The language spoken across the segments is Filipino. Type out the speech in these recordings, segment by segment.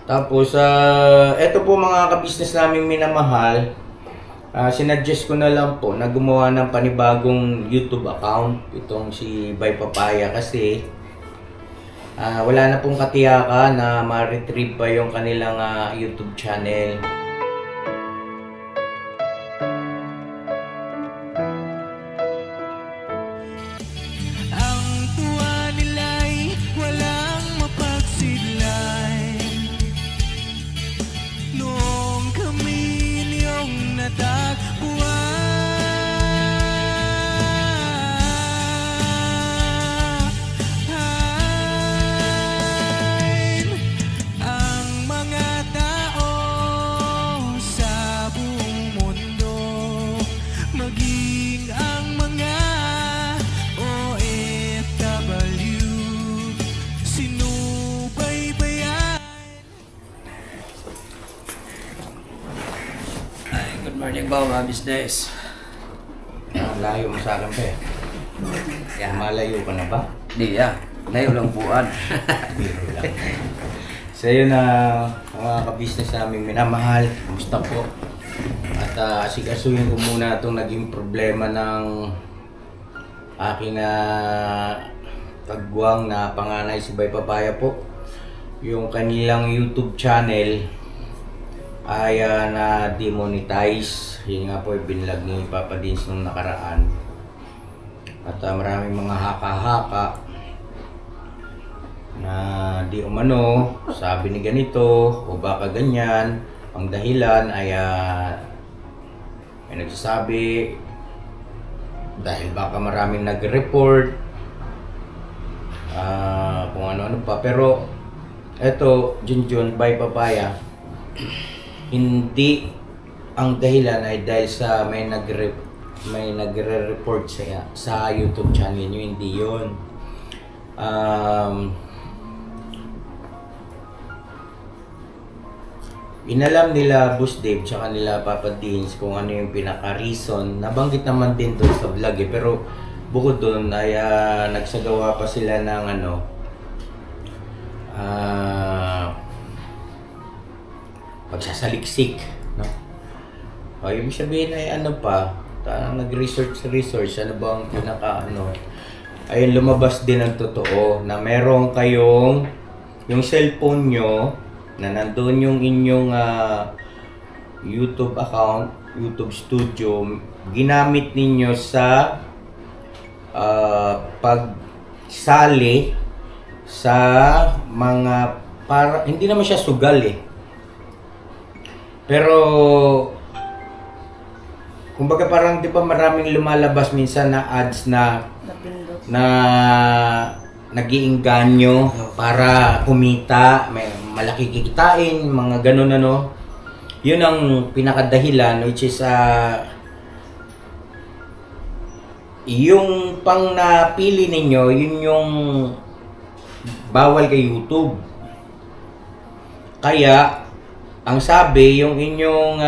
Tapos, eto po mga kabisnes naming minamahal, sinuggest ko na lang po na gumawa ng panibagong YouTube account itong si Bay Papaya kasi wala na pong katiyakan na ma-retrieve pa yung kanilang YouTube channel. Ang tuwa nila'y walang mapagsidlay noong kami niyong natagpuan. Ang mga tao sa buong mundo, maging ang mga OFW, sinubaybayan. Ay, good morning ba mga business? Layo mo sa akin pa eh. Malayo ka na ba? Di layo lang buwan. Biro lang. So yun mga kabisnes namin minamahal, kumusta po? At asikasuhin ko muna itong naging problema ng aking kagwang na panganay si Bay Papaya po. Yung kanilang YouTube channel ay na-demonetize. Yun nga po, binlag ni Papa Dins nung nakaraan. At maraming mga haka-haka na di umano, sabi ni ganito o baka ganyan. Ang dahilan ay may nagsasabi dahil baka maraming nag-report kung ano-ano pa. Pero eto, Junjun Bay Papaya, hindi ang dahilan ay dahil sa may nagre-report sa YouTube channel nyo, hindi yun. Inalam nila Boss Dave tsaka nila Papa Dins kung ano yung pinaka-reason. Nabanggit naman din doon sa vlog eh, pero bukod doon ay nagsagawa pa sila ng pagsasaliksik, no? O, ibig sabihin ay nag-research, ano bang ayun, lumabas din ang totoo na meron kayong yung cellphone nyo na nandun yung inyong YouTube account, YouTube studio, ginamit ninyo sa pagsali sa mga hindi naman siya sugal eh. Pero kumbaga parang 'di ba maraming lumalabas minsan na ads na nag-iinganyo para kumita, may malaki kikitain, mga ganun ano. Yun ang pinakadahilan, which is yung pang napili ninyo, yun yung bawal kay YouTube. Kaya ang sabi, yung inyong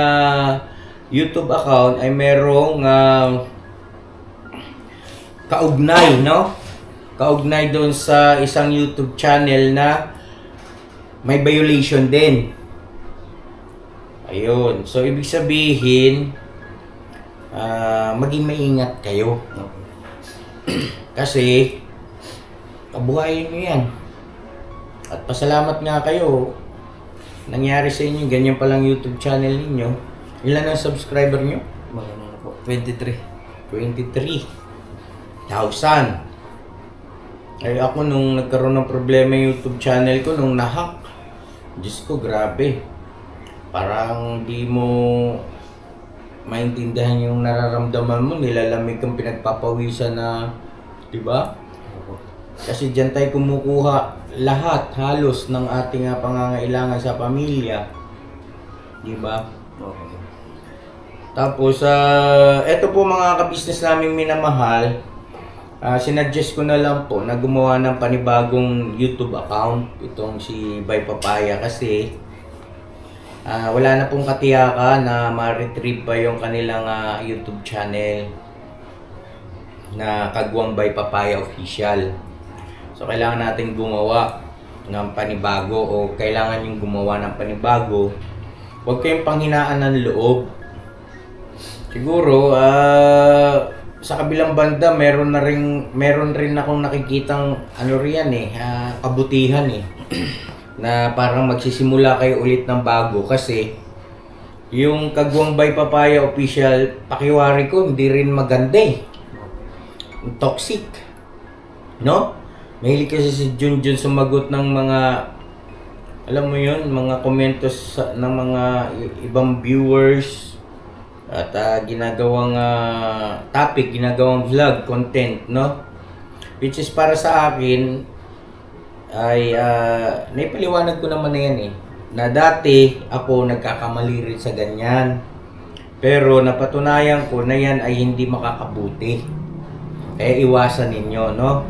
YouTube account ay merong kaugnay, no? Kaugnay doon sa isang YouTube channel na may violation din. Ayun. So, ibig sabihin, maging maingat kayo. Kasi, kabuhayan nyo yan. At pasalamat nga kayo. Nangyari sa inyo, ganyan palang YouTube channel ninyo. Ilan ang subscriber nyo? Magano na po? 23. 23,000. Ay ako nung nagkaroon ng problema yung YouTube channel ko, nung nahack, Diyos ko, grabe. Parang di mo maintindihan yung nararamdaman mo, nilalamig kang pinagpapawisan na, di ba? Kasi diyan tayo kumukuha lahat, halos ng ating pangangailangan sa pamilya. Di ba? Okay. Tapos, eto po mga kabisnes naming minamahal, sinuggest ko na lang po na gumawa ng panibagong YouTube account itong si Bay Papaya kasi wala na pong katiyakan na ma-retrieve pa yung kanilang YouTube channel na Kagwang Bay Papaya Official. So kailangan natin gumawa ng panibago o kailangan yung gumawa ng panibago, huwag kayong panghinaan ng loob. Siguro, sa kabilang banda, meron rin akong nakikitang kabutihan na parang magsisimula kayo ulit ng bago kasi yung Kagwang by Papaya official pakiwari ko hindi rin maganda toxic, no? Mahilig kasi si Junjun sumagot ng mga, alam mo yun, mga komentos ng mga ibang viewers at ginagawang topic, ginagawang vlog content, no? Which is para sa akin ay naipaliwanag ko naman na yan na dati ako nagkakamali rin sa ganyan, pero napatunayan ko na yan ay hindi makakabuti, kaya iwasan ninyo, no?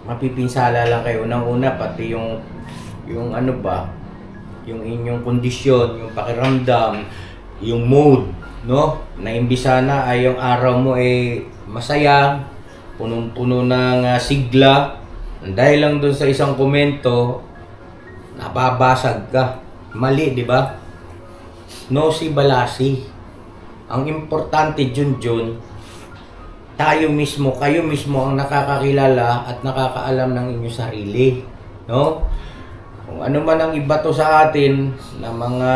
Mapipinsala lang kayo. Unang-una pati yung yung inyong kondisyon, yung pakiramdam, yung mood, no? Na imbis sana ay yung araw mo ay masaya, punong-puno ng sigla, dahil lang doon sa isang komento, nababasag ka. Mali, di ba? No si balasi. Ang importante, Junjun, tayo mismo, kayo mismo ang nakakakilala at nakakaalam ng inyong sarili, no? Kung ano man ang ibato sa atin na mga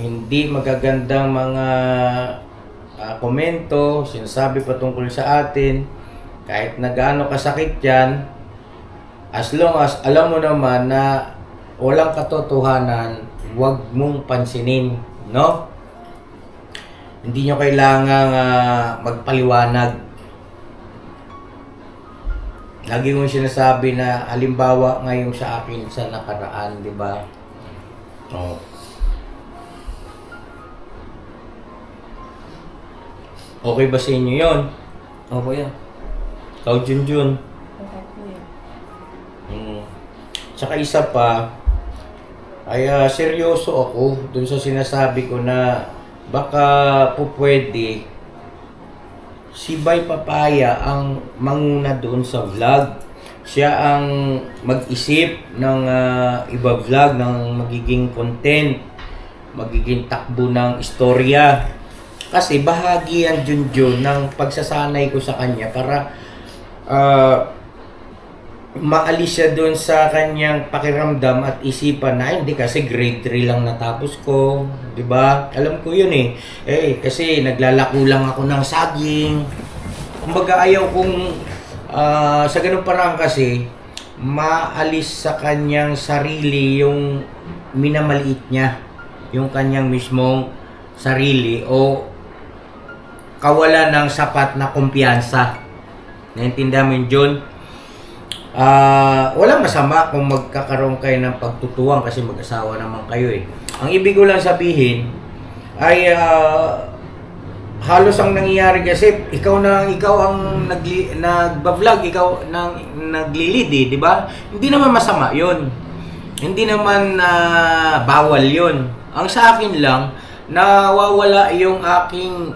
hindi magagandang mga komento, sinasabi patungkol sa atin, kahit na gaano kasakit yan, as long as alam mo naman na walang katotohanan, huwag mong pansinin, no? Hindi nyo kailangang magpaliwanag. Lagi kong sinasabi na halimbawa ngayon sa akin sa nakaraan, di ba? Oh. Okay ba sa inyo yun? Opo yan. Ikaw, Junjun. Okay po yan. Tsaka isa pa, ay seryoso ako dun sa sinasabi ko na baka po pwede si Bay Papaya ang manguna doon sa vlog. Siya ang mag-isip ng iba vlog, ng magiging content, magiging takbo ng istorya. Kasi bahagi yan, Junjun, ng pagsasanay ko sa kanya para maalis siya doon sa kanyang pakiramdam at isipan na hindi kasi grade 3 lang natapos ko, 'di ba? Alam ko 'yun kasi naglalako lang ako ng saging. Kumbaga ayaw kong sa ganung paraan kasi maalis sa kanyang sarili yung minamaliit niya, yung kanyang mismong sarili o kawalan ng sapat na kumpiyansa. Naintindihan mo yun, John? Walang masama kung magkakaroon kayo ng pagtutuwang kasi mag-asawa naman kayo Ang ibig ko lang sabihin ay halos ang nangyayari kasi ikaw ang nagba-vlog, ikaw nang naglilid di ba? Hindi naman masama 'yon. Hindi naman bawal 'yon. Ang sa akin lang nawawala yung aking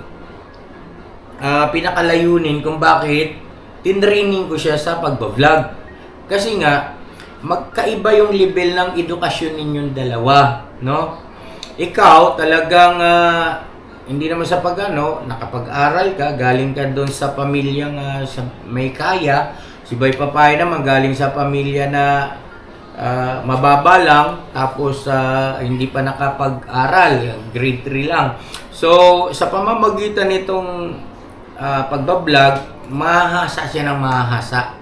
pinakalayunin kung bakit tinraining ko siya sa pagba-vlog. Kasi nga, magkaiba yung level ng edukasyon ninyong dalawa, no? Ikaw, talagang, hindi naman sa nakapag-aral ka, galing ka doon sa pamilyang may kaya. Si Bay Papaya naman, galing sa pamilya na mababa lang, tapos hindi pa nakapag-aral, grade 3 lang. So, sa pamamagitan nitong pagbablog, mahahasa siya ng mahahasa,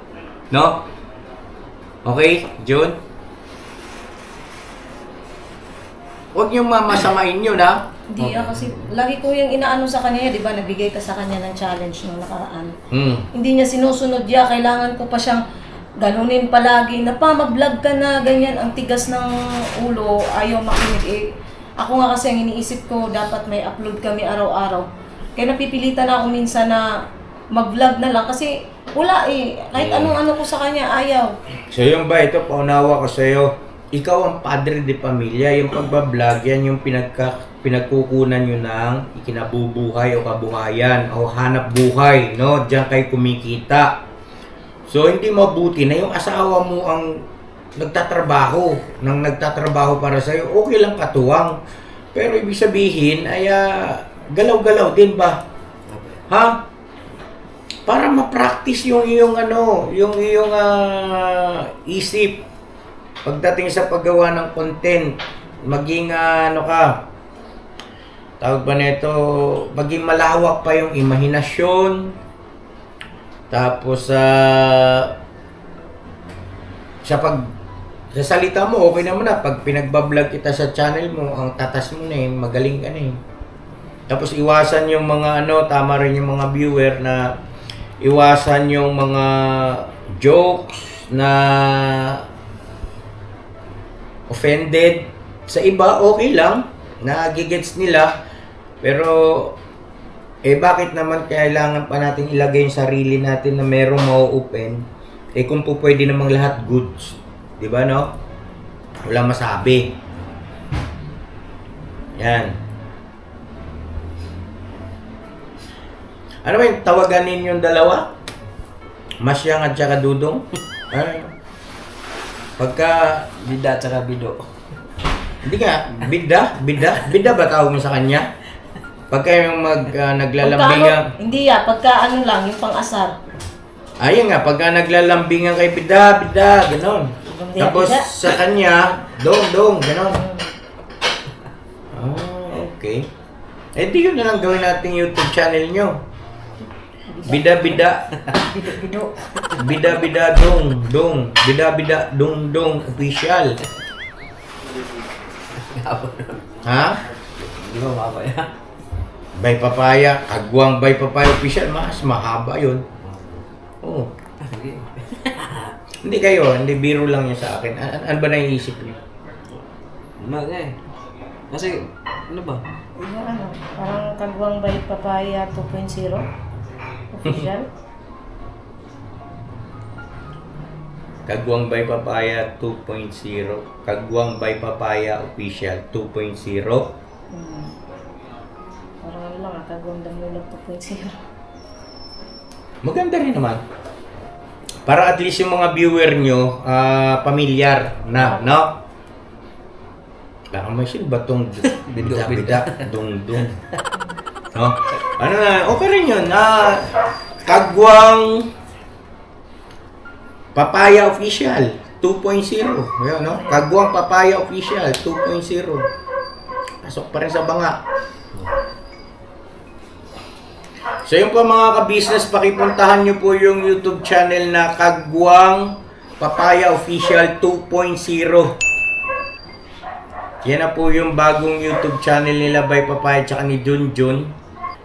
no? Okay, Jun? Huwag niyong mamasamain yun, ha? Hindi kasi lagi ko yung inaano sa kanya, di ba? Nabigay ka sa kanya ng challenge nung nakaraan. Hindi niya sinusunod niya, kailangan ko pa siyang ganunin palagi na mag-vlog ka na, ganyan, ang tigas ng ulo, ayaw makinig Ako nga kasi ang iniisip ko, dapat may upload kami araw-araw. Kaya napipilitan ako minsan na mag-vlog na lang kasi wala kahit anong-ano ko sa kanya, ayaw. So yung ba, ito paunawa ko sa'yo, ikaw ang padre de pamilya, yung pagbablog, yan yung pinagkukunan nyo ng ikinabubuhay o kabuhayan o hanap buhay, no? Diyan kayo kumikita. So, hindi mabuti na yung asawa mo ang nagtatrabaho para sa'yo. Okay lang katuwang. Pero ibig sabihin ay galaw-galaw din ba? Ha? Para ma-practice yung iyong isip pagdating sa paggawa ng content. Maging tawag ba nito, maging malawak pa yung imahinasyon. Tapos sa salita mo, okay naman na. Pag pinagbablog kita sa channel mo, ang tatas mo na magaling ka na Tapos iwasan yung mga tama rin yung mga viewer na iwasan yung mga jokes na offended. Sa iba, okay lang. Nagigets nila. Pero, bakit naman kailangan pa natin ilagay yung sarili natin na merong mau-open? Kung po pwede namang lahat goods. Diba, no? Wala masabi. Yan. Ano ba yung tawagan ninyong dalawa? Masyang at saka Dudong? Pagka... Bida tsaka bido. Hindi nga, bida ba tawag mo sa kanya? Pagka yung naglalambingan... Hindi pagka lang, yung pang-asar. Ayun nga, pagka naglalambingan kay bida, ganon. Tapos sa kanya, dong, ganon. Okay. Di yun na lang gawin natin YouTube channel nyo. Bida, Bido. dong, official. Ha? Hindi ba mamaya? Bay Papaya, Kagwang Bay Papaya official, mas mahaba yun. Oo. Hindi kayo, hindi biro lang yun sa akin. Ano ba naiisip niyo? Kasi, ano ba? Parang Kagwang by Papaya 2.0 official. Kagwang by Papaya 2.0. Kagwang by Papaya official 2.0. Parang lang, Kagwang Damulog 2.0. Maganda rin naman. Para at least yung mga viewer nyo, pamilyar na, no? Baka may ba tong bida, dong. No? Ano na, okay rin yun. Kagwang Papaya Official 2.0. Ayan, no? Kagwang Papaya Official 2.0. Pasok pa rin sa banga. So yun po mga ka-business, pakipuntahan nyo po yung YouTube channel na Kagwang Papaya Official 2.0. Yan na po yung bagong YouTube channel nila by Papaya tsaka ni Junjun.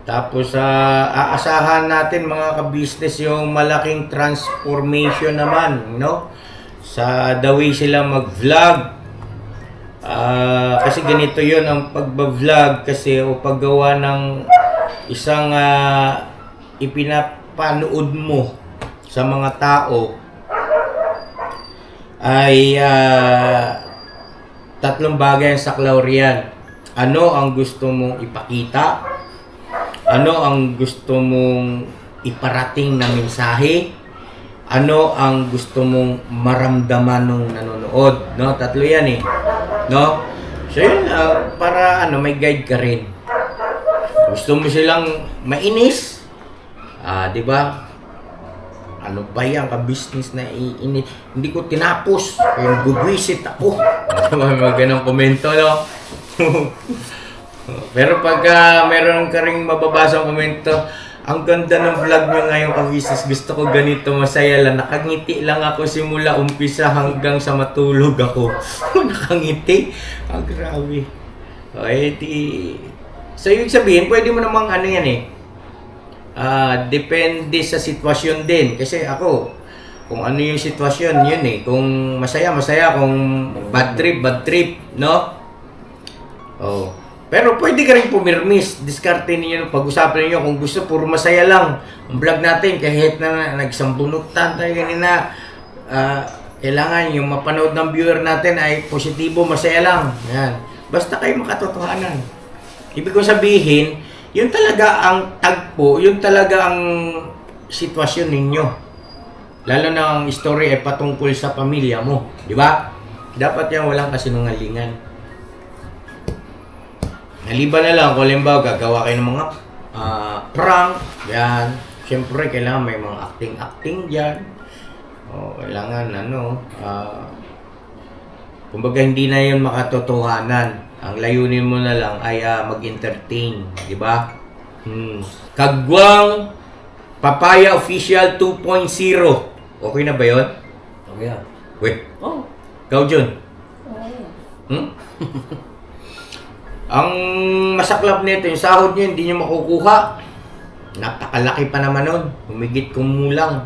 Tapos aasahan natin mga ka-business yung malaking transformation naman, no? Sa the way sila mag-vlog. Kasi ganito yun ang pagba-vlog kasi o paggawa ng isang ipinapanood mo sa mga tao ay tatlong bagay ang saklaw riyan. Ano ang gusto mong ipakita? Ano ang gusto mong iparating na mensahe? Ano ang gusto mong maramdaman ng nanonood? No? Tatlo yan no? So yun, para may guide ka rin. Gusto mo silang mainis? Di ba? Ano ba yan ka-business na iinit? Hindi ko tinapos. Kaya gugwisit ako. Mga ganong komento, no? Pero pagka meron ka ring mababasang komento, ang ganda ng vlog nyo ngayon ka-business. Gusto ko ganito, masaya lang. Nakangiti lang ako simula umpisa hanggang sa matulog ako. Nakangiti? Grabe. So, ibig sabihin, pwede mo namang yan depende sa sitwasyon din. Kasi ako, kung ano yung sitwasyon, yun Kung masaya, kung bad trip, no? Oh. Pero pwede ka rin pumirmis. Diskarte ninyo, pag-usapan ninyo. Kung gusto, puro masaya lang. Ang vlog natin, kahit na nagsambunutan tayo ganina, kailangan yung mapanood ng viewer natin ay positibo, masaya lang. Yan. Basta kayo makatotohanan. Ibig ko sabihin, yun talaga ang tagpo, yun talaga ang sitwasyon ninyo. Lalo na ang story ay patungkol sa pamilya mo. Di ba? Dapat yan walang kasinungalingan. Naliban na lang kung halimbawa gagawa kayo ng mga prank. Yan. Siyempre, kailangan may mga acting-acting dyan. O, kailangan kumbaga hindi na yun makatotohanan. Ang layunin mo na lang ay mag-entertain. Di ba? Kagwang Papaya Official 2.0. Okay na ba yun? Okay yan. Wait, Oh. ikaw Jun. Oo. Ang masaklap nito, yung sahod nyo, hindi nyo makukuha. Napakalaki pa naman nun. Humigit kumulang.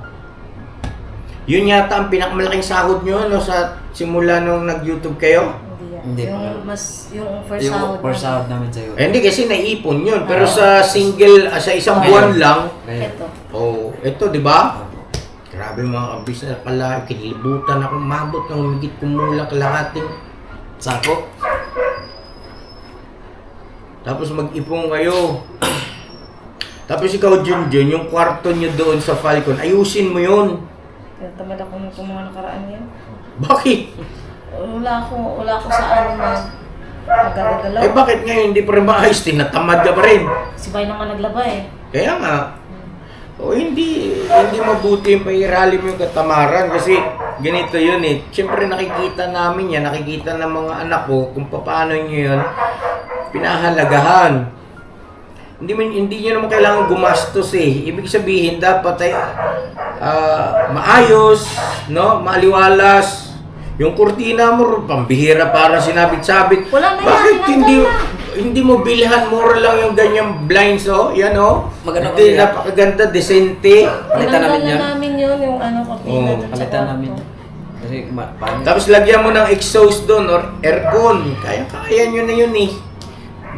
Yun yata ang pinakamalaking sahod nyo sa simula nung nag-YouTube kayo. Hindi Yung pa. yung first sahod. Yung first sahod namin sa'yo. Hindi kasi naipon yun. Pero sa single, sa isang buwan lang, Ito. ito di ba? Grabe mga kabis na pala, kinilibutan ako, mabot ng humigit kumulang kalahating Sako? tapos mag-ipon kayo. Tapos ikaw, Junjun, yung kwarto nyo doon sa Falcon, ayusin mo yun. Kaya tamad ako nung mga nakaraan yan. Bakit? Wala ko sa ano na magagalaw. Eh bakit ngayon hindi pa rin maayos? Tinatamad ka pa rin. Si Bay naman naglaba eh. Kaya nga, hindi mabuti yung pairalim yung katamaran kasi ganito yun eh. Siyempre nakikita namin yan, nakikita ng mga anak ko kung paano nyo yun pinahalagahan. Hindi nyo naman kailangan gumastos eh. Ibig sabihin dapat ay maayos, no? Maliwalas. Yung kurtina mo, pambihira parang sinabit-sabit. Wala na yan, Bakit tinanggal hindi mo bilhan mura lang yung ganyang blinds, oh? Yan, oh. Maganda Hindi, ba yan? napakaganda, desente. Palitan Tinanggal namin na yan. namin yun, yung ano, kapina Oo, dun sa Palitan kwarto. namin. Kasi paano? Tapos lagyan mo ng exhaust doon or aircon. Kaya nyo na yun eh.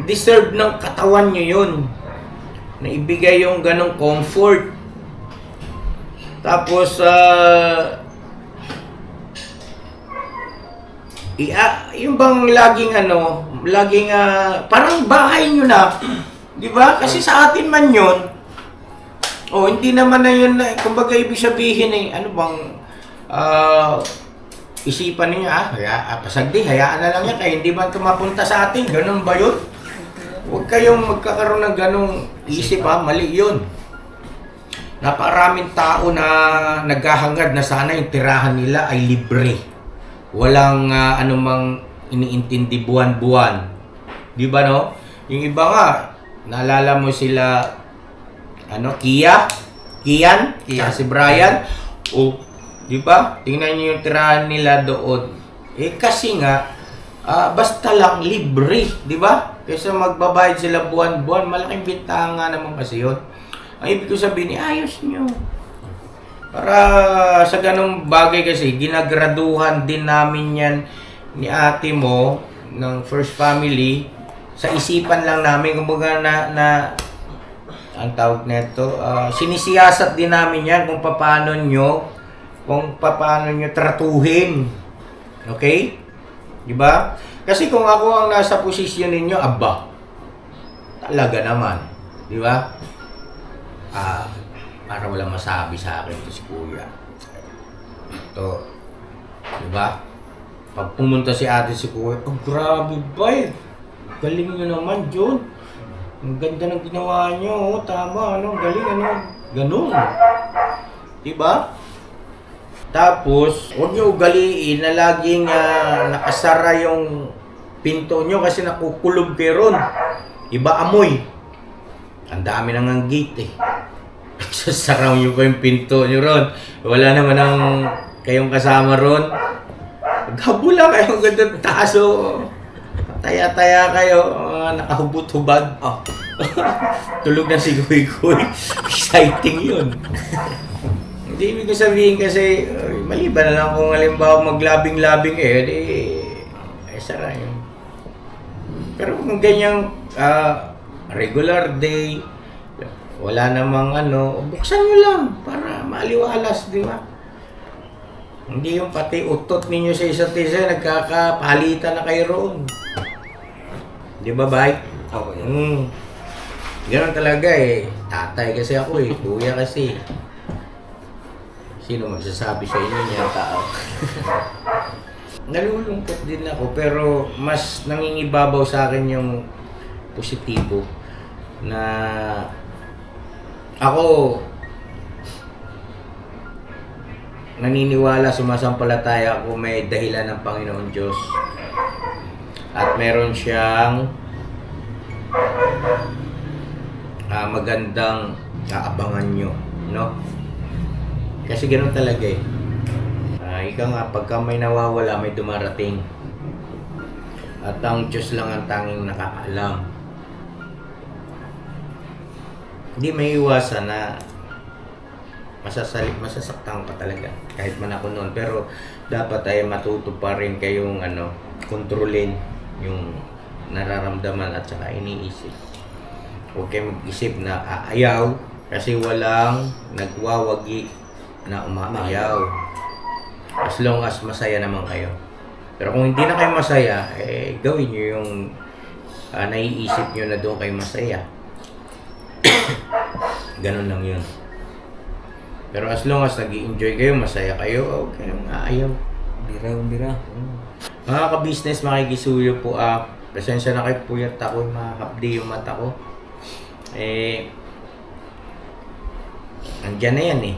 Deserve ng katawan nyo yun. Na ibigay yung ganong comfort. Tapos, yung bang laging parang bahay nyo na. Di ba? Kasi sa atin man yun. Hindi naman na yun, kumbaga ibig sabihin eh, ano bang, isipan niyo, pasagdi, hayaan na lang yan, kaya hindi man tumapunta sa atin, ganun ba yun? Huwag kayong magkakaroon ng ganung isip mali yun. Napakaraming tao na naghahangad na sana yung tirahan nila ay libre. Walang anumang iniintindi buwan-buwan. Di ba no? Yung iba nga, naalala mo sila, Kian? Si Brian? Di ba? Tingnan niyo yung tirahan nila doon. Kasi nga, basta lang libre, di ba? Kaysa magbabayad sila buwan-buwan, malaking bintanga naman kasi yun. Ang ibig ko sabihin, ayos nyo. Para sa ganung bagay kasi, ginagraduhan din namin yan ni ate mo, ng first family, sa isipan lang namin, kumbaga ang tawag nito, sinisiyasat din namin yan kung paano nyo tratuhin. Okay? Diba? Kasi kung ako ang nasa posisyon ninyo, talaga naman. Diba? Para walang masabi sa akin ito si Kuya. Ito. Diba? Pag pumunta si ate si Kuya, grabe ba eh. Galing nyo naman, John. Ang ganda ng ginawa nyo. Tama, galing, ganun. Diba? Tapos, huwag nyo ugaliin na laging nakasara yung pinto nyo kasi nakukulob kayo ron. Iba amoy. Ang dami nang ang gate eh. Sasaraw nyo pa yung pinto nyo ron. Wala naman kayong kasama ron. Maghabula kayo, ganda taso. Taya-taya kayo, nakahubot-hubad. Tulog na si Kuy-Kuy. Exciting yun. Hindi ibig ko sabihin kasi, maliban na lang kung halimbawa maglabing-labing sara yun. Pero kung ganyang regular day, wala namang buksan nyo lang para maaliwalas, di ba? Hindi yung pati utot ninyo sa isa't isa, nagkakapalitan na kayo roon. Di ba, Bay? Oo, yan. Ganun talaga eh. Tatay kasi ako eh. Kuya kasi. Sino magsasabi sa inyo niya? Tao. Nalulungkot din ako pero mas nangingibabaw sa akin yung positibo na ako naniniwala, sumasampalataya ako may dahilan ng Panginoon Diyos at meron siyang magandang aabangan nyo, no? Kasi ganoon talaga eh. Ika nga, pagka may nawawala, may dumarating. At ang Diyos lang ang tanging nakakaalam. Hindi may iwasan na masasaktan ka talaga. Kahit man ako noon. Pero dapat ay matuto pa rin kayong kontrolin yung nararamdaman at saka iniisip. Huwag kayo mag-isip na aayaw kasi walang nagwawagi na umaayaw. As long as masaya naman kayo. Pero kung hindi na kayo masaya, gawin nyo yung naiisip nyo na doon kayo masaya. Ganun lang yun. Pero as long as nag-i-enjoy kayo, masaya kayo, huwag kayong aayaw. Bira. Mga ka-business, makikisuyo po. Presensya na kayo, puyat ako, mahapdi yung mata ko. Andyan na yan eh.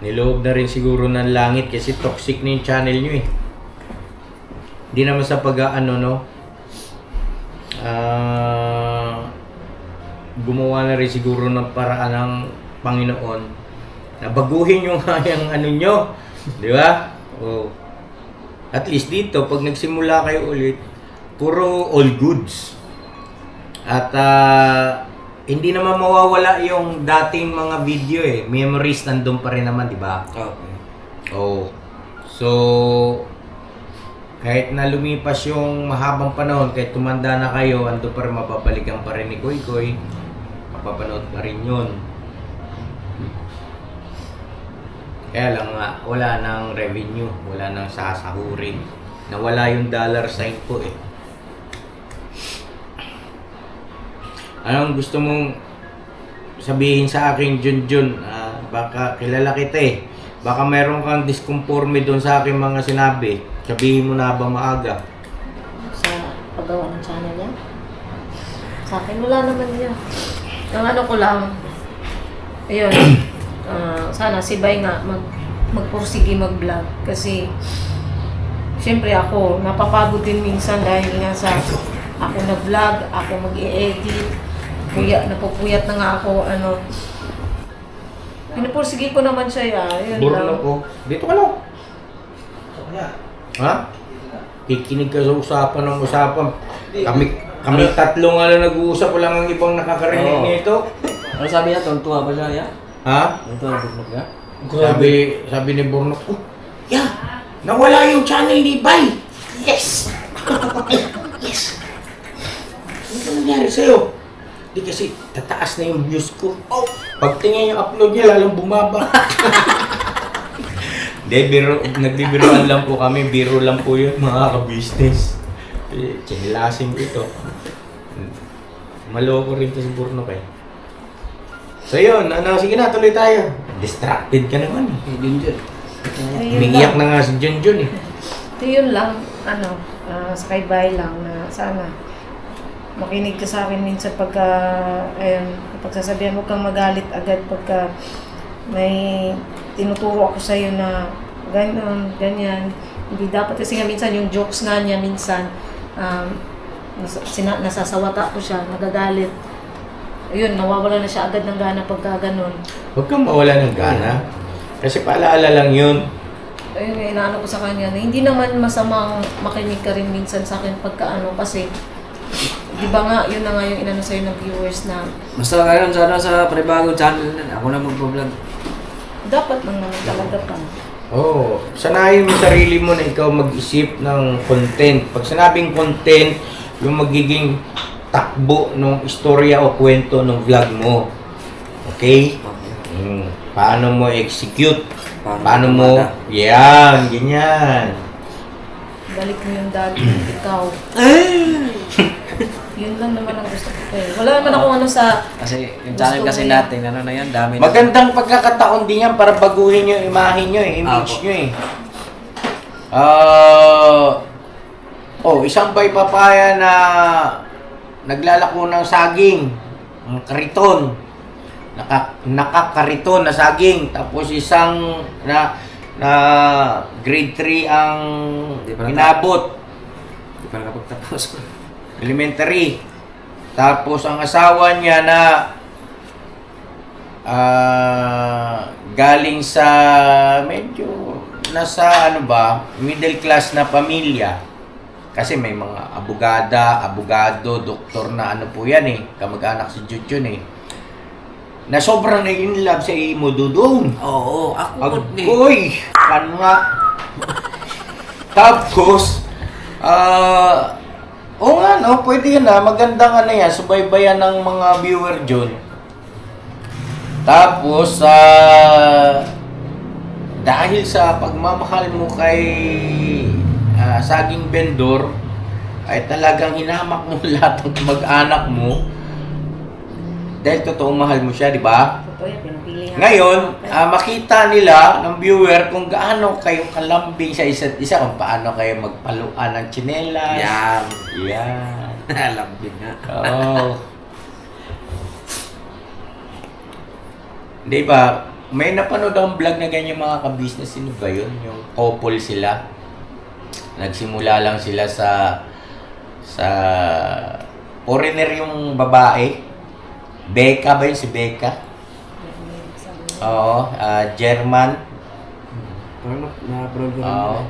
Niloob na rin siguro ng langit kasi toxic na yung channel nyo eh. Hindi naman sa gumawa na rin siguro ng paraan ng Panginoon na baguhin yung kayang nyo. Di ba? Oh. At least dito, pag nagsimula kayo ulit, puro all goods. At hindi naman mawawala yung dating mga video eh. Memories nandun pa rin naman, di ba? Okay. Oh. So, kahit na lumipas yung mahabang panahon, kahit tumanda na kayo, ando pa rin, mapapalikan pa rin ni Koy Koy. Mapapanood pa rin yun. Kaya lang nga, wala nang revenue, wala nang sasahurin. Nawala yung dollar sign po eh. Anong gusto mong sabihin sa akin, Junjun? Baka kilala kita eh. Baka meron kang disconforme doon sa aking mga sinabi. Sabihin mo na ba maaga? Sa paggawa ng channel niya? Sa akin, wala naman niya. Ang ko lang, ayun, sana si Bay nga magpursige mag-vlog. Kasi, syempre ako, napapagod din minsan dahil nga sa ako nag-vlog, ako mag-i-edit. Napupuyat na nga ako, pinupursige ko naman siya, yun Burno lang. ko. Dito ka lang. Ha? Kikinig ka sa usapan ng usapan. Kami tatlo nga lang nag-uusap, wala ang ibang nakakarinig Oo. nito. Ano sabi niya? Tuntua ba siya? Ha? Tuntua ba? Sabi ni Burno, nawala yung channel ni Bay. Yes! Yes! Ano nangyari sa'yo? Di kasi tataas na yung views ko. Oh! Pagtingin yung upload niya, lalong bumaba. Nagbibiroan lang po kami. Biro lang po yun, mga ka-business. Chinilasing ko ito. Maloko rin ito si Burno kayo. So yun, sige na, tuloy tayo. Distracted ka naman. Junjun. Ayun Umiiyak lang. na nga si Junjun eh. Ito yun lang, sa kay Bay lang na sana makinig ka sa akin minsan pagka, kapag sasabihan mo kang magalit agad pagka may tinuturo ako sa'yo na ganyan. Hindi dapat kasi nga minsan yung jokes nga niya minsan, nasasawata ko siya, nagagalit. Ayun, nawawala na siya agad ng gana pagka ganun. Huwag kang mawala ng gana. Kasi paalaala lang yun. Ayun, inaano ko sa kanya na hindi naman masamang makinig ka rin minsan sa akin pagka kasi di ba nga, yun na nga yung inano sa'yo ng viewers na Basta ngayon sana sa panibagong channel na ako na magpo-vlog. dapat lang naman talaga pa. Oo. Sanayin mo sarili mo na ikaw mag-isip ng content. Pag sinabing content, yung magiging takbo ng istorya o kwento ng vlog mo. Okay? Paano mo execute? Paano mo... Yan, ganyan. Balik mo yung dati, ikaw. Yun lang naman ang gusto ko eh. Wala naman ako ano sa... Kasi yung channel Gusto kasi ko yan. natin, ano na yan, dami na. Magandang pagkakataon din yan para baguhin yung imahe nyo eh, image Apo. nyo eh. Isang bay papaya na naglalako ng saging, ang kariton. Nakakariton na saging. Tapos isang na grade 3 ang Di pa inabot, Hindi pa nakapagtapos. elementary. Tapos ang asawa niya na galing sa medyo nasa middle class na pamilya. Kasi may mga abogado, doktor na po yan eh. Kamag-anak si Jujun eh. Na sobrang in love sa imo dudong. Oo, ako din. Agoy! Kan nga. Tapos, pwede yan magandang yan, subaybayan ng mga viewer dyan. Tapos, dahil sa pagmamahal mo kay saging vendor, ay talagang hinamak mo lahat ng mag-anak mo. Dahil totoong mahal mo siya, di ba? Totoo yan, pinapili nga. Ngayon, makita nila ng viewer kung gaano kayo kalambing sa isa't isa, kung paano kayo magpaluan ng tsinelas. Yan. Yan. Lambing nga. Oo. Di ba? May napanood akong vlog na ganyan mga ka-business. Sino ba yun? Yung couple sila. Nagsimula lang sila sa foreigner yung babae. Becca ba yun? Si Becca? Oo. German. Parang na-upload ko Oo. rin.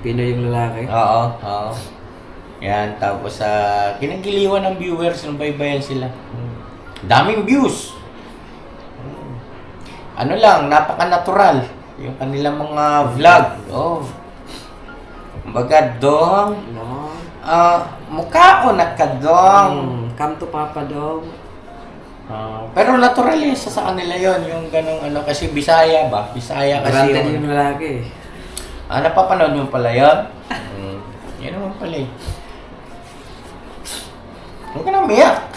Pinoy yung lalaki. Oo. Oo. Yan. Tapos kinagiliwan ng viewers nung baybayan sila. Daming views. Ano lang, napaka-natural. Yung kanilang mga vlog. Oh. Kumbaga, dong. No. Mukha o nakadong. Come to Papa Dog. Pero natural eh, sa kanila yon yung ganong kasi Bisaya ba? Bisaya kasi Granted yung lalaki. Napapanood mo pala yun? Yan naman pala eh. Huwag ka na umiyak.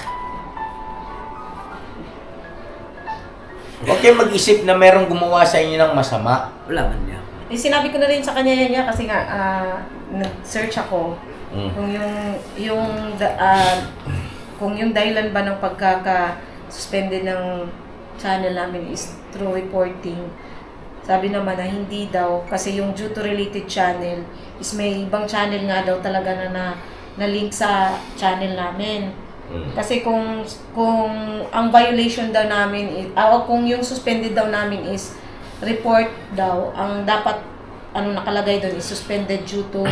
Huwag kayo mag-isip na merong gumawa sa inyo ng masama. Wala man niya. Sinabi ko na rin sa kanya yan kasi nga, nag-search ako kung kung yung dahilan ba ng pagkaka-suspended ng channel namin is through reporting. Sabi naman na hindi daw kasi yung due to related channel is may ibang channel nga daw talaga na link sa channel namin. Kasi kung ang violation daw namin is, kung yung suspended daw namin is report daw, ang dapat nakalagay doon is suspended due to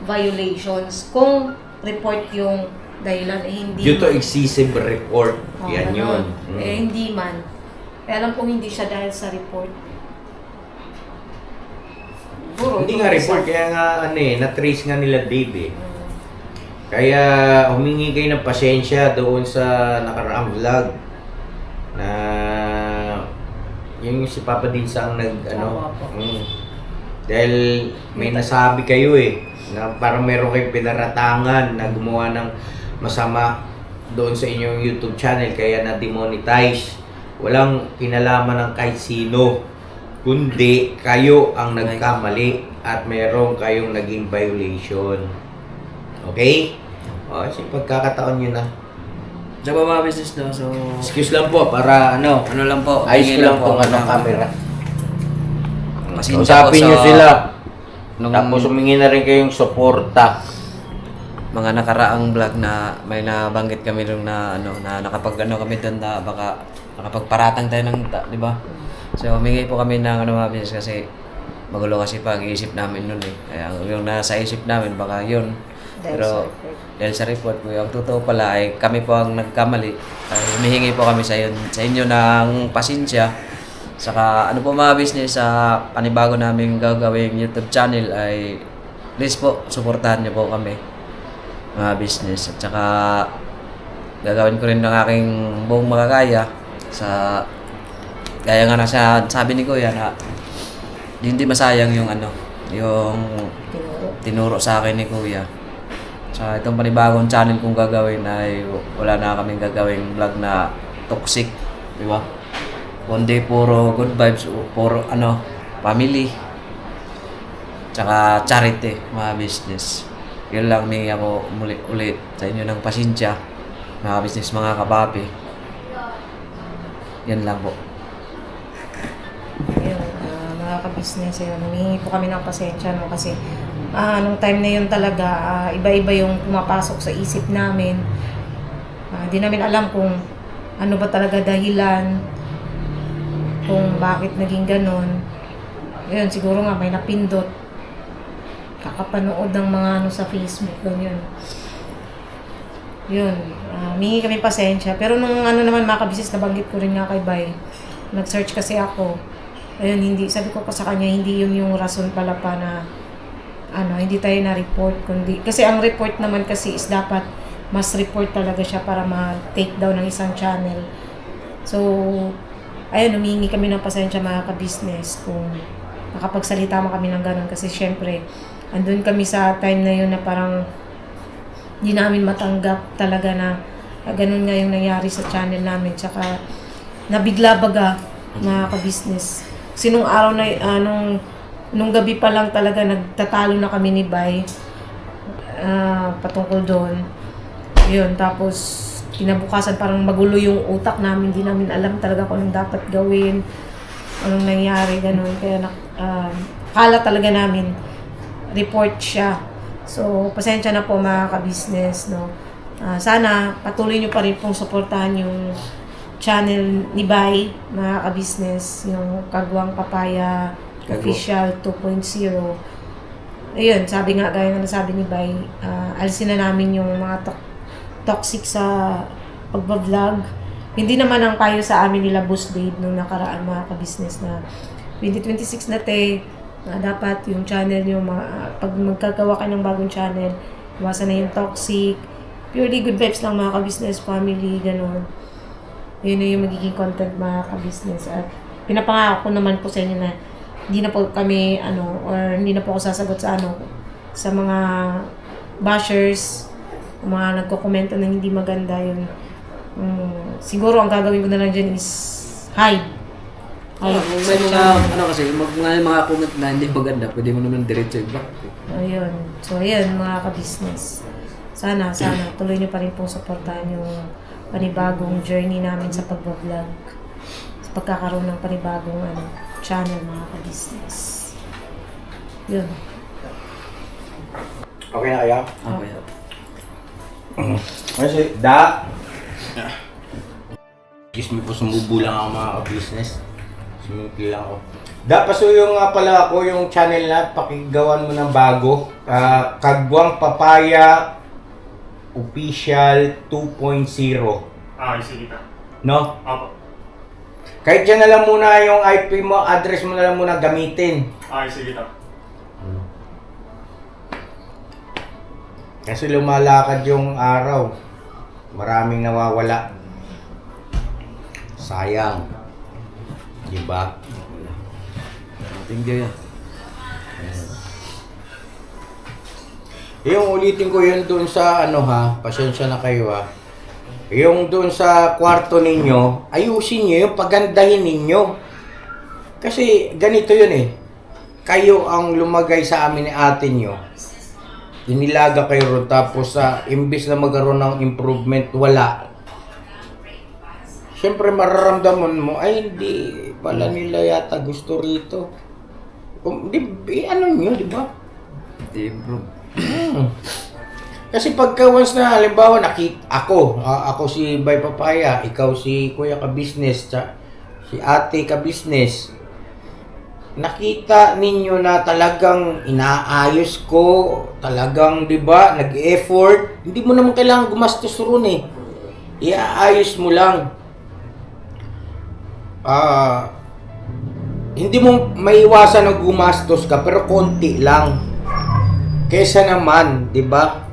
violations. Kung report yung dahilan hindi Due to excessive report. Yan ganun. yun. Hindi man. Kaya alam kong hindi siya dahil sa report. Hindi nga report, kaya nga na-trace nga nila Dave eh. Kaya humingi kayo ng pasensya doon sa nakaraang vlog na yung si Papa Dinsa ang dahil may nasabi kayo eh na parang meron kayong pinaratangan na gumawa ng masama doon sa inyong YouTube channel kaya na-demonetize. Walang kinalaman ng kahit sino kundi kayo ang nagkamali at meron kayong naging violation. Okay? Kasi pagkakataon nyo na. Nababa business daw, so... Excuse lang po para Ano lang po, ayos ko tingin lang po tong ako ng- camera. Pasensya Usapin po nyo sa- sila. Nung Tapos humingi na rin kayong suporta. mga nakaraang vlog na may nabanggit kami doon na kami doon na baka nakapagparatang tayo ng, di ba? So humingi po kami ng mga business kasi magulo kasi pag-iisip namin noon eh. Kaya yung nasa isip namin baka yun. Pero dahil sa report po, yung totoo pala ay kami po ang nagkamali. Ay humihingi po kami sa inyo ng pasensya. Saka po mga business sa panibago naming gagawing YouTube channel ay please po, suportahan niyo po kami mga business. At saka gagawin ko rin ng aking buong makakaya sa gaya nga na sabi ni Kuya na hindi masayang yung yung tinuro sa akin ni Kuya. Sa itong panibagong channel kong gagawin ay wala na kaming gagawing vlog na toxic, di ba? Kundi puro good vibes, puro family. Tsaka charity, mga business. Yun lang, may ako ulit sa inyo ng pasensya, mga business, mga kapapi. Yan lang po. Yun, mga ka-business, yun, humingi po kami ng pasensya, no, kasi nung time na yun talaga, iba-iba yung pumapasok sa isip namin. Di namin alam kung ano ba talaga dahilan, kung bakit naging ganon. Yun, siguro nga may napindot, kakapanood ng mga sa Facebook, ganyan. Yun, humingi kami pasensya. Pero nung naman mga ka-business, nabanggit ko rin nga kay Bay, nag-search kasi ako. Ayun, sabi ko pa sa kanya, hindi yun yung rason pala pa na hindi tayo na-report, kundi kasi ang report naman kasi is dapat mas report talaga siya para ma-take down ng isang channel. So, ayun, humingi kami ng pasensya mga ka-business kung nakapagsalita mo kami ng ganun kasi syempre, andun kami sa time na yun na parang hindi namin matanggap talaga na ganun nga yung nangyari sa channel namin. Tsaka nabigla baga mga ka-business. Kasi nung araw na, nung gabi pa lang talaga nagtatalo na kami ni Bay patungkol doon. Yun, tapos kinabukasan parang magulo yung utak namin, hindi namin alam talaga kung anong dapat gawin, anong nangyari, ganun. Kaya kala talaga namin report siya. So, pasensya na po mga ka-business, no. Sana patuloy nyo pa rin pong suportahan yung channel ni Bay, mga ka-business, yung Kagwang Papaya Official 2.0. Ayun, sabi nga, gaya nga nasabi ni Bay, alisin na namin yung mga toxic sa pagbablog. Hindi naman ang payo sa amin nila Boss Dave nung nakaraan mga ka-business na 2026 na dapat yung channel yung pag magkagawa ka ng bagong channel, iwasan na yung toxic, purely good vibes lang mga ka-business, family, gano'n. Yun na yung magiging content mga ka-business. At pinapangako ko naman po sa inyo na hindi na po kami or hindi na po ako sasagot sa sa mga bashers, mga nagko-komento na hindi maganda yun. Siguro ang gagawin ko na lang dyan is hide. May mga kasi mga comment na hindi maganda, pwede mo naman diretso i-block. Ayun. So ayun mga ka-business. Sana tuloy niyo pa rin pong suportahan yung panibagong journey namin sa pagbablog. Sa pagkakaroon ng panibagong channel mga ka-business. Yun. Okay na kaya? Okay. Kasi, excuse me po, sumubo lang ako mga ka-business. Sumipil lang ako. Pasuyo nga pala ako yung channel na pakigawan mo ng bago. Kagwang Papaya Official 2.0. Sige ta. No? Apo. Kahit dyan na lang muna yung IP mo, address mo na lang muna gamitin. Sige ta. Kasi lumalakad yung araw. Maraming nawawala. Sayang. Diba? Thank you. Yung ulitin ko yun doon sa pasensya na kayo yung doon sa kwarto ninyo, ayusin nyo yung pagandahin ninyo. Kasi ganito yun kayo ang lumagay sa amin ni ate nyo. Inilaga kayo ron, tapos imbis na magkaroon ng improvement, wala. Siyempre mararamdaman mo, ay hindi pala nila yata gusto rito. Nyo, di ba? Improve. Kasi pagka once na halimbawa ako si Bay Papaya, ikaw si Kuya ka-business, si ate ka-business, nakita ninyo na talagang inaayos ko, talagang 'di ba, nag-effort, hindi mo naman kailangan gumastos ron iaayos mo lang. Hindi mo maiwasan na gumastos ka, pero konti lang. Kesa naman, 'di ba?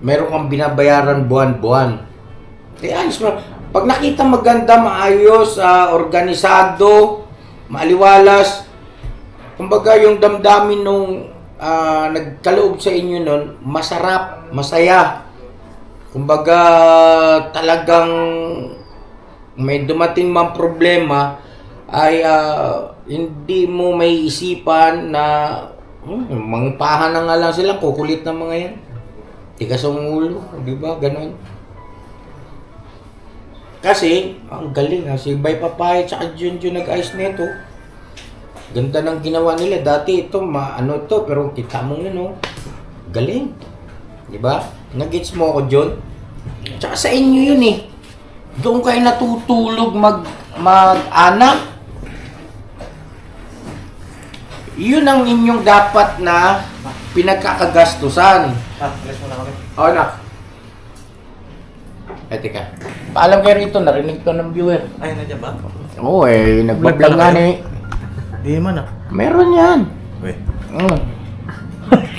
Meron kang binabayaran buwan-buwan. Ayos mo. Pag nakita maganda, maayos, organisado, maaliwalas, kumbaga yung damdamin nung nagkaloob sa inyo nun, masarap, masaya. Kumbaga, talagang may dumating mang problema, ay hindi mo may isipan na mangpahan na nga lang sila, kukulit na mga yan. Tigas ang ulo, di ba? Ganon. Kasi, ang galing ha, si Bay Papay at Junjun nag-ayos nito. Ganda ng ginawa nila. Dati ito, ano to, pero kita mo yun, oh. Galing. Di ba? Nag-gets mo ako, John? Tsaka sa inyo yun eh. Doon kayo natutulog mag-anak. Yun ang inyong dapat na pinagkakagastusan. Bless mo na kami. O, anak. Teka. Paalam kayo rito, narinig to ng viewer. Ay, nandiyan ba? Oo nagbablog nga ni. Di man ah. Meron yan. Wait.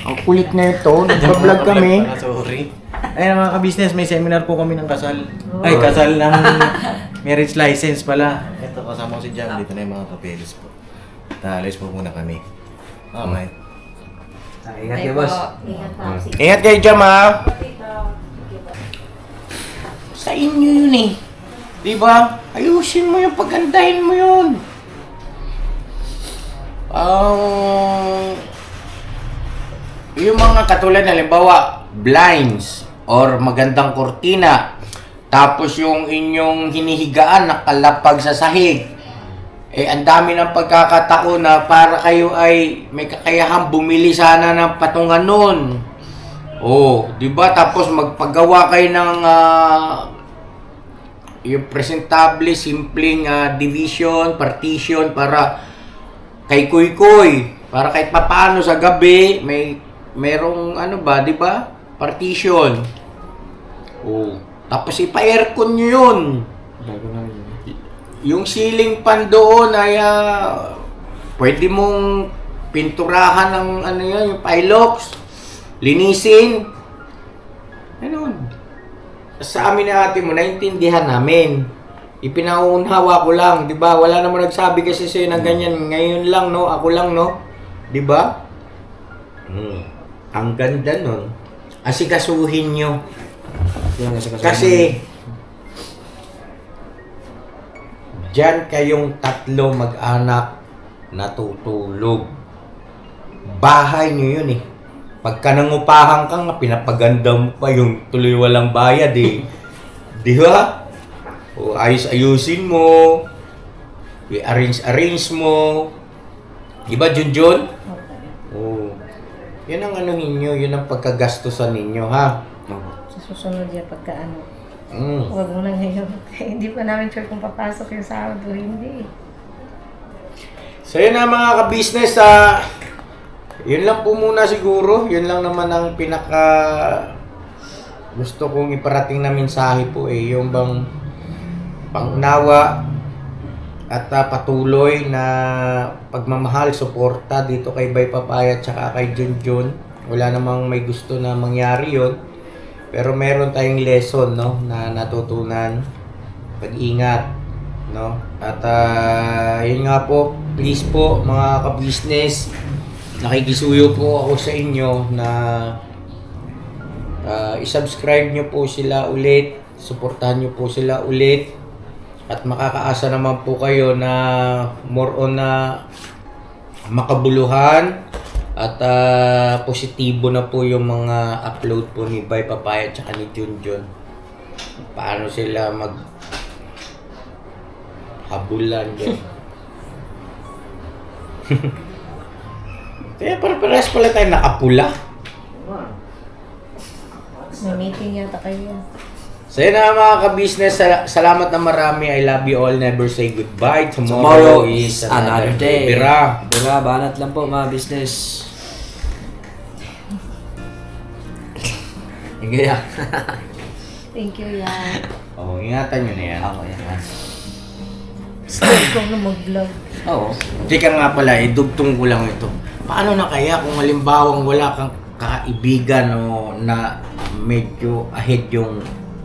Ang kulit na ito, nagbablog kami. Sorry. Ay, mga ka-business, may seminar po kami ng kasal. Ay, kasal ng marriage license pala. Ito, kasama ko si Jam. Dito na yung mga papeles po. Alis po muna kami. Okay. Ingat kayo, boss. Ingat pa. Ingat kayo dyan, ha? Sa inyo yun eh. Diba? Ayusin mo yun, pagandahin mo yun. Yung mga katulad, halimbawa, blinds or magandang kortina, tapos yung inyong hinihigaan nakalapag sa sahig, ang dami ng pagkakataon na para kayo ay may kakayahang bumili sana ng patungan nun. Di ba? Tapos magpagawa kayo ng yung presentable, simpleng division, partition para kay kuy-kuy. Para kahit papaano sa gabi, merong ano ba, di ba? Partition. Tapos ipa-aircon nyo yun. Yung ceiling fan doon ay pwede mong pinturahan ng ano yan, yung pilox. Linisin. Ganun. Sa amin na ate mo, naintindihan namin. Ipinaunhawa ko lang, di ba? Wala naman nagsabi kasi sa'yo ng ganyan. Ngayon lang, no? Ako lang, no? Di ba? Ang ganda nun. Asikasuhin nyo. Kasi, diyan kayong tatlo mag-anak natutulog. Bahay nyo yun eh. Pagka nangupahan ka nga, pinapaganda mo pa yung tuloy walang bayad eh. Di ba? Ayus-ayusin mo. I-arrange mo. Di ba, Junjun? Yan ang ano ninyo, yun ang pagkagastusan ninyo, ha? Sa susunod yan pagka ano. Mm. Huwag mo na ngayon. Hindi pa namin sure kung papasok yung sahod o hindi. So yun na mga ka-business, yun lang po muna siguro. Yun lang naman ang pinaka gusto kong iparating na mensahe po yung bang pangunawa at patuloy na pagmamahal, suporta dito kay Bay Papay at saka kay Junjun. Wala namang may gusto na mangyari yun. Pero meron tayong lesson, no, na natutunan. Pag-ingat, no? At yun nga po, please po mga ka-business, nakikisuyo po ako sa inyo na i-subscribe nyo po sila ulit, suportahan nyo po sila ulit, at makakaasa naman po kayo na more on na makabuluhan at positibo na po yung mga upload po ni Bay Papay at saka ni Junjun. Paano sila habulan din. Kaya parehas pala tayo nakapula. May meeting yata kayo. So yun na mga ka-business, salamat na marami. I love you all. Never say goodbye. Tomorrow is another day. Bira. Banat lang po mga business. Hingga Thank you, yan. Ingatan nyo na yan. Ako yan. Ikaw na mag-vlog. Oo. Teka nga pala, idugtong ko lang ito. Paano na kaya kung halimbawang wala kang kaibigan o na medyo ahead yung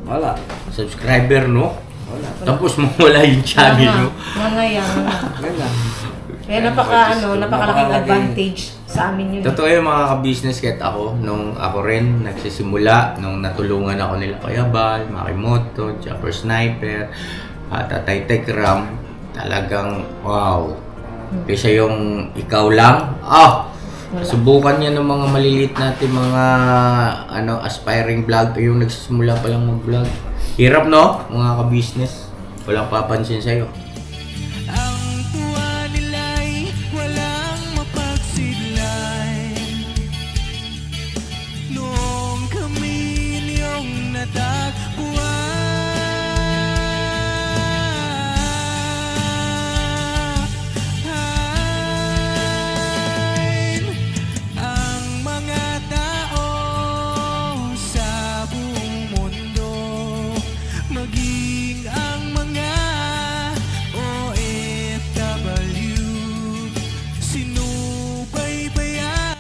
Wala. subscriber, no? Wala. Tapos mawala yung channel, no? Mga yan. Wala. Kaya napakalaking advantage sa amin yun. Totoo yung mga ka-business kahit ako, nung ako rin nagsisimula, nung natulungan ako nila Kuya Bal, Makimoto, Chopper Sniper, Tatay Tekram, talagang wow. Kaysa yung ikaw lang, subukan niya ng mga maliliit natin mga aspiring vlog, yung nagsisimula pa lang mag-vlog. Hirap no, mga ka-business. Walang papansin sa'yo.